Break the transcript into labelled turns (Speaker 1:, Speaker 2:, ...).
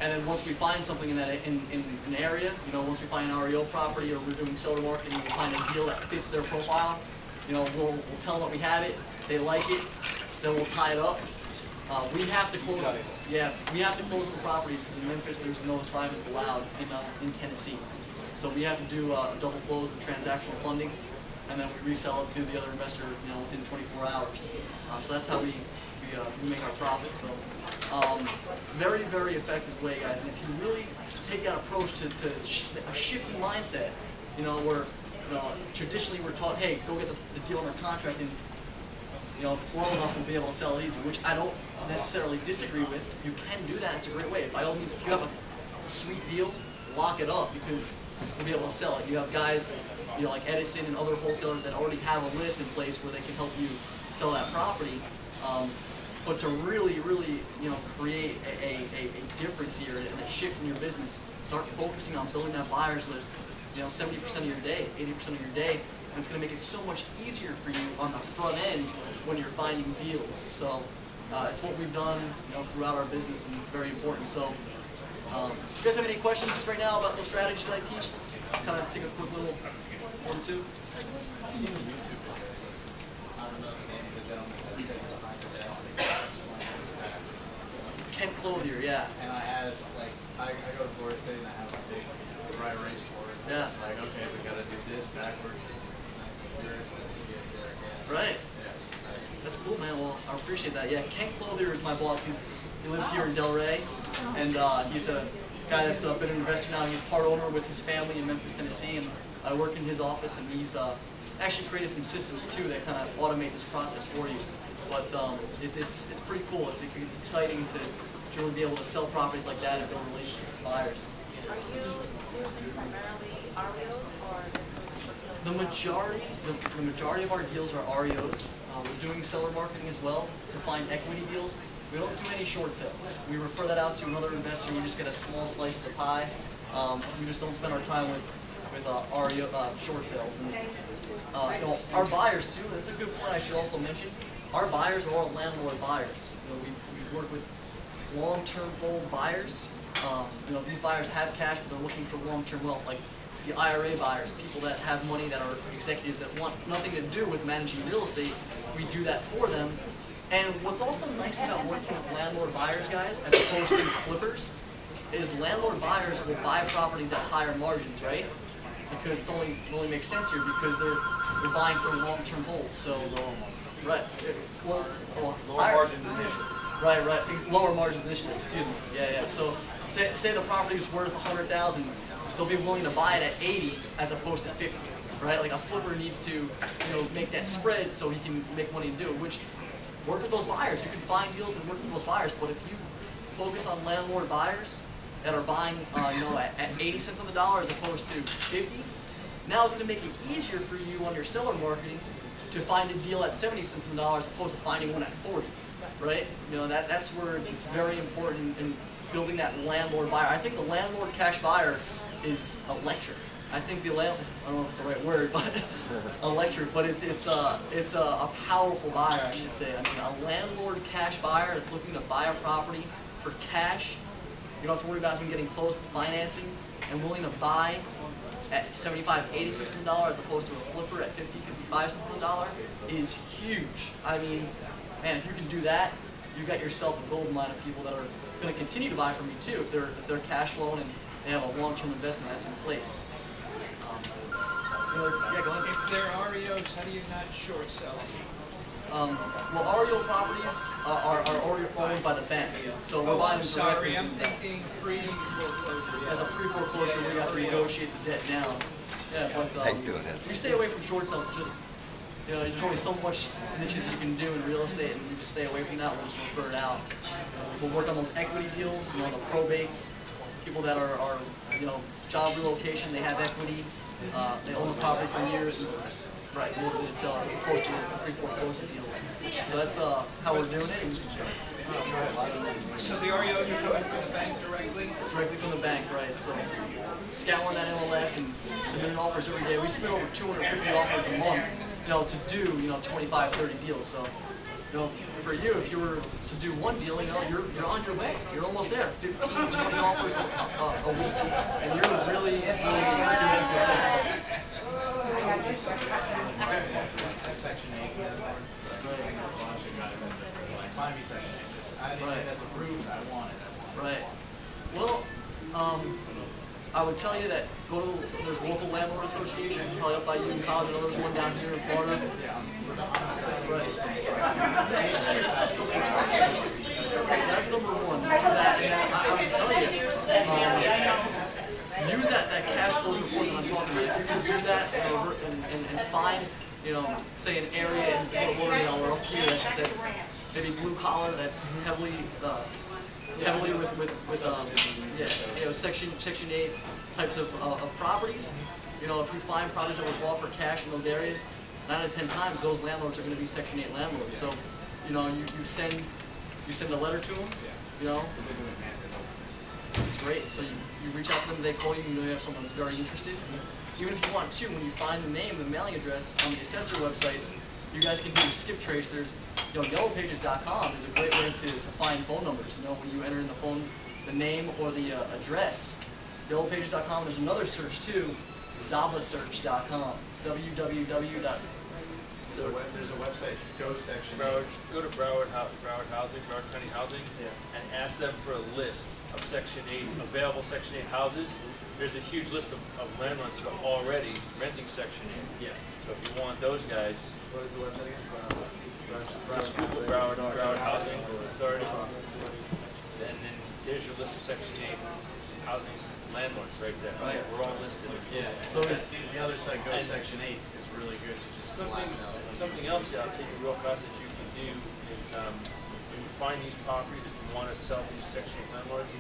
Speaker 1: And then once we find something in that in an area, you know, once we find an REO property or we're doing seller marketing, we find a deal that fits their profile, you know, we'll tell them that we have it, they like it, then we'll tie it up. We have to close. Yeah, we have to close the properties because in Memphis there's no assignments allowed in Tennessee. So we have to do a double close with transactional funding, and then we resell it to the other investor, you know, within 24 hours. So that's how we make our profit. So very, very effective way, guys. And if you really take that approach to a shifty mindset, you know, where traditionally we're taught, hey, go get the deal under contract, and you know, if it's low enough, we'll be able to sell it easy, which I don't necessarily disagree with. You can do that. It's a great way. By all means, if you have a sweet deal, lock it up because you'll be able to sell it. You have guys, you know, like Edison and other wholesalers that already have a list in place where they can help you sell that property. But to really, really, you know, create a difference here and a shift in your business, start focusing on building that buyer's list. You know, 70% of your day, 80% of your day. And it's going to make it so much easier for you on the front end when you're finding deals. So it's what we've done, you know, throughout our business, and it's very important. So if you guys have any questions right now about the strategy that I teach, just kind of take a quick little one, two.
Speaker 2: I've seen YouTube videos. I don't know the name of the gentleman that's sitting behind the desk.
Speaker 1: Ken Clothier, yeah.
Speaker 2: And I had, like, I go to Florida State and I have a big dry erase board.
Speaker 1: Yeah.
Speaker 2: It's like, okay, we got to do this backwards. Let's see it there again.
Speaker 1: Right.
Speaker 2: Yeah,
Speaker 1: that's cool, man. Well, I appreciate that. Yeah, Ken Clothier is my boss. He lives here in Delray, and he's a guy that's been an investor now. He's part owner with his family in Memphis, Tennessee, and I work in his office, and he's actually created some systems too that kind of automate this process for you. But it's pretty cool. It's exciting to really be able to sell properties like that and build relationships with buyers.
Speaker 3: Are you using primarily REOs or?
Speaker 1: The majority of our deals are REOs. We're doing seller marketing as well to find equity deals. We don't do any short sales. We refer that out to another investor. We just get a small slice of the pie. We just don't spend our time with REO short sales. And you know, our buyers too. That's a good point. I should also mention. Our buyers are all landlord buyers. You know, we work with long-term hold buyers. You know, these buyers have cash, but they're looking for long-term wealth, like the IRA buyers, people that have money, that are executives that want nothing to do with managing real estate. We do that for them. And what's also nice about working with landlord buyers, guys, as opposed to flippers, is landlord buyers will buy properties at higher margins, right? Because it only makes sense here because they're buying for long-term holds. So, right, well,
Speaker 2: lower margins initially.
Speaker 1: Right, lower margins initially. Excuse me. Yeah. So, say the property is worth $100,000. They'll be willing to buy it at 80 as opposed to 50, right? Like a flipper needs to, you know, make that spread so he can make money and do it, which work with those buyers. You can find deals and work with those buyers, but if you focus on landlord buyers that are buying, you know, at 80 cents on the dollar as opposed to 50, now it's going to make it easier for you on your seller marketing to find a deal at 70 cents on the dollar as opposed to finding one at 40, right? You know, that's where it's very important in building that landlord buyer. I think the landlord cash buyer is electric. I think the I don't know if it's the right word, but electric. But it's a powerful buyer, I should say. I mean, a landlord cash buyer that's looking to buy a property for cash. You don't have to worry about him getting close to financing, and willing to buy at 75, 80 cents on the dollar as opposed to a flipper at 50, 55 cents on the dollar is huge. I mean, man, if you can do that, you got yourself a gold mine of people that are going to continue to buy from you too if they're cash flowing and they have a long-term investment that's in place. Yeah, go ahead.
Speaker 4: If they're REOs, how do you not short sell them?
Speaker 1: Well, REO properties are owned by the bank, so we're buying them directly.
Speaker 4: Sorry, I'm thinking pre-foreclosure.
Speaker 1: As a pre-foreclosure, we have to negotiate the debt down. Yeah, but we stay away from short sales. Just, you know, there's only so much niches you can do in real estate, and you just stay away from that. We'll just refer it out. We'll work on those equity deals, you know, the probates. People that are you know, job relocation, they have equity, they own the property for years, and, right, mortgage it sell as opposed to pre-foreclosure deals. So that's how we're doing it.
Speaker 4: So the REOs are coming from the bank directly?
Speaker 1: Directly from the bank, right. So scouring that MLS and submitting offers every day. We submit over 250 offers a month, you know, to do, you know, 25, 30 deals. So, you know, for you, if you were to do one deal, you know, you're on your way. You're almost there. $15, $20 a week, and you're really doing some good things.
Speaker 2: Section 8 landlords, like, find me Section 8. Just, anything that's approved, I want it.
Speaker 1: Right. Well, I would tell you that there's local landlord associations, probably up by you in College. I know there's one down here in Florida. Right. So that's number one. Do that, and I would tell you, use that cash flows report that I'm talking about. If you can do that and find, you know, say an area in Fort Lauderdale or up here that's maybe blue collar, that's heavily with you know, Section 8 types of properties. You know, if you find properties that were bought for cash in those areas, 9 out of 10 times those landlords are going to be Section 8 landlords. So, you know, you send a letter to them. You know, it's great. So you reach out to them, they call you, you know you have someone that's very interested. Even if you want to, when you find the name, the mailing address on the assessor websites, you guys can do a skip trace. There's, you know, yellowpages.com is a great way to find phone numbers. You know, when you enter in the name or the address. Yellowpages.com. There's another search too, zabasearch.com. www.
Speaker 2: There's a website, Go Section 8.
Speaker 5: Go to Broward County Housing, and ask them for a list of Section 8, available Section 8 houses. There's a huge list of landlords that are already renting Section 8.
Speaker 2: Yeah.
Speaker 5: So if you want those guys,
Speaker 2: What is the website again?
Speaker 5: just Google Broward Housing Authority. And then there's your list of Section 8 housing landlords right there.
Speaker 1: Right.
Speaker 5: We're all listed.
Speaker 2: Yeah.
Speaker 1: So
Speaker 2: the other site, Go Section 8, is really good to just
Speaker 5: Something else I'll tell you real fast that you can do is when you find these properties that you want to sell these Section 8 landlords,